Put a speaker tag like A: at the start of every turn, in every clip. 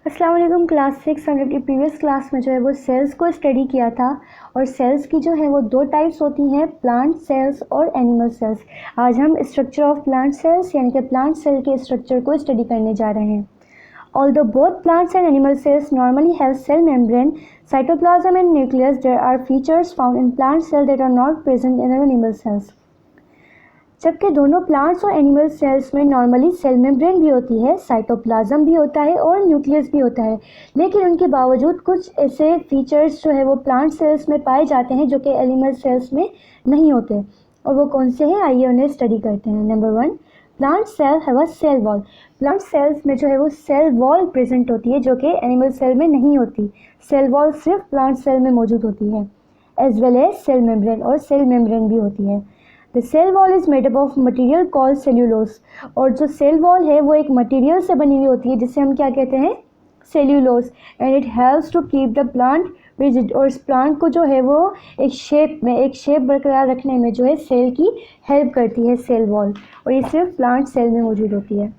A: अस्सलाम वालेकुम। क्लास 6 हमने की प्रीवियस क्लास में जो है वो सेल्स को स्टडी किया था और सेल्स की जो है वो दो टाइप्स होती हैं, प्लांट सेल्स और एनिमल सेल्स। आज हम स्ट्रक्चर ऑफ प्लांट सेल्स यानी कि प्लांट सेल के स्ट्रक्चर को स्टडी करने जा रहे हैं। Although both plants and animal cells normally have cell membrane, cytoplasm and nucleus, there are features found in plant cells that are not present in animal cells. जबकि दोनों plants और animal cells में normally cell membrane भी होती है, cytoplasm भी होता है और न्यूक्लियस भी होता है, लेकिन उनके बावजूद कुछ ऐसे फीचर्स जो है वो प्लांट सेल्स में पाए जाते हैं जो कि एनिमल सेल्स में नहीं होते। और वो कौन से हैं, आइए उन्हें स्टडी करते हैं। Number 1, plant cell have a cell wall. Plant cells में जो है वो सेल वॉल प्रेजेंट होती है जो कि एनिमल सेल में नहीं होती। सेल वॉल सिर्फ प्लांट सेल में मौजूद होती है। As well as cell membrane, और सेल मेम्ब्रेन भी होती है। The cell wall is made up of material called cellulose. और जो सेल वॉल है वो एक मटीरियल से बनी हुई होती है जिसे हम क्या कहते हैं, cellulose. And it helps to keep the plant rigid. और इस प्लांट को जो है वो एक शेप बरकरार रखने में जो है सेल की हेल्प करती है सेल वॉल, और ये सिर्फ प्लांट सेल में मौजूद होती है।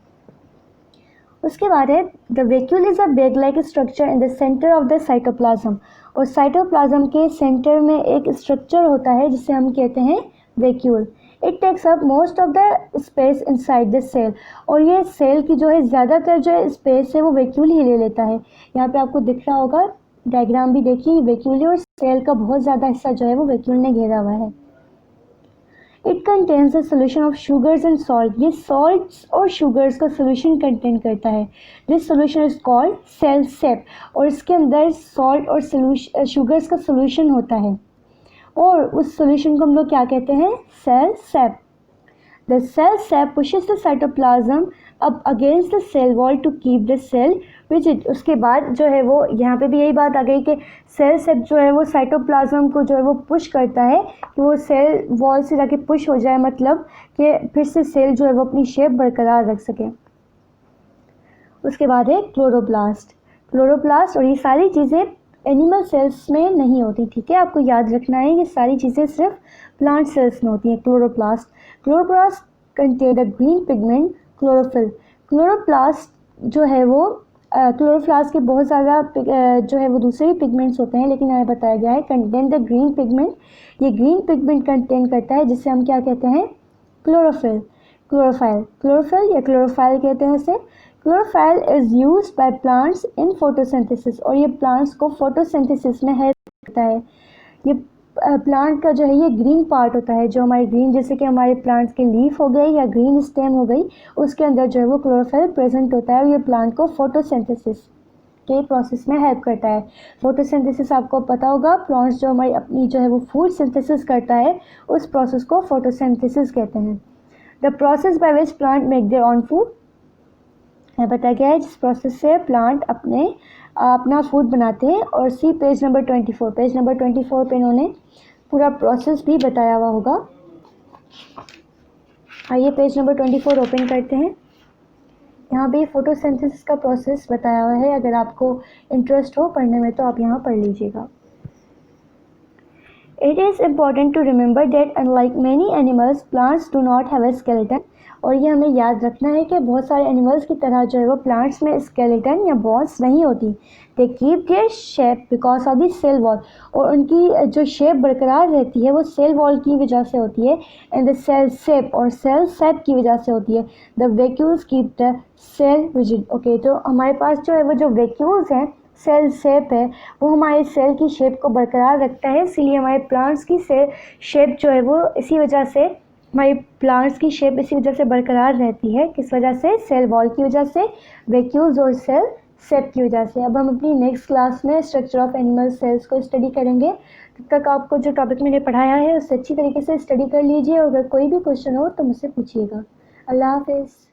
A: उसके बाद है the vacuole is a bag like structure in the centre of the cytoplasm. और साइटोप्लाज्म के सेंटर में एक स्ट्रक्चर होता है जिसे हम कहते हैं vacuole. It takes up most of the space inside the cell. और ये सेल की जो है ज़्यादातर जो है स्पेस है वो वैक्यूल ही ले लेता है। यहाँ पे आपको दिख रहा होगा, डायग्राम भी देखिए, वैक्यूल और सेल का बहुत ज़्यादा हिस्सा जो है वो वैक्यूल ने घेरा हुआ है। It contains a solution of sugars and salt. ये सॉल्ट्स और शुगर्स का सोल्यूशन कंटेन करता है। This solution is called cell sap. और इसके अंदर सॉल्ट और शुगर्स का सोल्यूशन होता है और उस सोल्यूशन को हम लोग क्या कहते हैं, cell sap. The cell sap pushes the cytoplasm up against the cell wall to keep the cell rigid. उसके बाद जो है वो यहाँ पे भी यही बात आ गई कि सेल सेप जो है वो साइटोप्लाज्म को जो है वो पुश करता है कि वो सेल वॉल से जाके पुश हो जाए, मतलब कि फिर से सेल जो है वो अपनी शेप बरकरार रख सके। उसके बाद है क्लोरोप्लास्ट। क्लोरोप्लास्ट, और ये सारी चीज़ें एनिमल सेल्स में नहीं होती, ठीक है, आपको याद रखना है ये सारी चीज़ें सिर्फ प्लांट सेल्स में होती हैं। Chloroplast contain the green pigment chlorophyll. Chloroplast जो है वो क्लोरोप्लास्ट के बहुत ज़्यादा जो है वो दूसरे भी पिगमेंट्स होते हैं, लेकिन हमें बताया गया है कंटेन द ग्रीन पिगमेंट। ये ग्रीन पिगमेंट कंटेन करता है जिसे हम क्या कहते हैं, क्लोरोफिल, क्लोरोफिल या क्लोरोफाइल कहते हैं इसे। Chlorophyll is used by plants in photosynthesis. और ये प्लांट्स को फोटोसिंथेसिस में हेल्प करता है। ये प्लांट का जो है ये ग्रीन पार्ट होता है, जो हमारे ग्रीन, जैसे कि हमारे प्लांट्स के लीफ हो गए या ग्रीन स्टेम हो गई, उसके अंदर जो है वो क्लोरोफिल प्रेजेंट होता है और ये प्लांट को फोटोसिंथेसिस के प्रोसेस में हेल्प करता है। फोटोसिंथेसिस आपको पता होगा, प्लांट्स जो हमारी अपनी जो है वो फूड सिंथेसिस करता है उस प्रोसेस को फोटोसिंथेसिस कहते हैं। The process by which plant make their own food, बताया गया है जिस प्रोसेस से प्लांट अपना फूड बनाते हैं। और सी पेज नंबर 24 पे इन्होंने पूरा प्रोसेस भी बताया हुआ होगा। आइए पेज नंबर 24 ओपन करते हैं। यहाँ पे फोटोसिंथेसिस का प्रोसेस बताया हुआ है, अगर आपको इंटरेस्ट हो पढ़ने में तो आप यहाँ पढ़ लीजिएगा। It is important to remember that unlike many animals, plants do not have a skeleton. और ये हमें याद रखना है कि बहुत सारे एनिमल्स की तरह जो है वो प्लांट्स में स्केलेटन या बोन्स नहीं होती। They keep their shape because of the cell wall. और उनकी जो शेप बरकरार रहती है वो सेल वॉल की वजह से होती है। एंड द सेल सेप, और सेल सेप की वजह से होती है। The vacuoles keep the cell rigid. Okay, तो हमारे पास जो है वो जो वैक्यूल्स हैं, सेल शेप है, वो हमारे सेल की शेप को बरकरार रखता है। इसीलिए हमारे प्लांट्स की सेल शेप जो है वो इसी वजह से, हमारी प्लांट्स की शेप इसी वजह से बरकरार रहती है। किस वजह से, सेल वॉल की वजह से, वैक्यूल्स और सेल शेप की वजह से। अब हम अपनी नेक्स्ट क्लास में स्ट्रक्चर ऑफ एनिमल सेल्स को स्टडी करेंगे। तब तक आपको जो टॉपिक मैंने पढ़ाया है उससे अच्छी तरीके से स्टडी कर लीजिए, और अगर कोई भी क्वेश्चन हो तो मुझसे पूछिएगा। अल्लाह हाफिज़।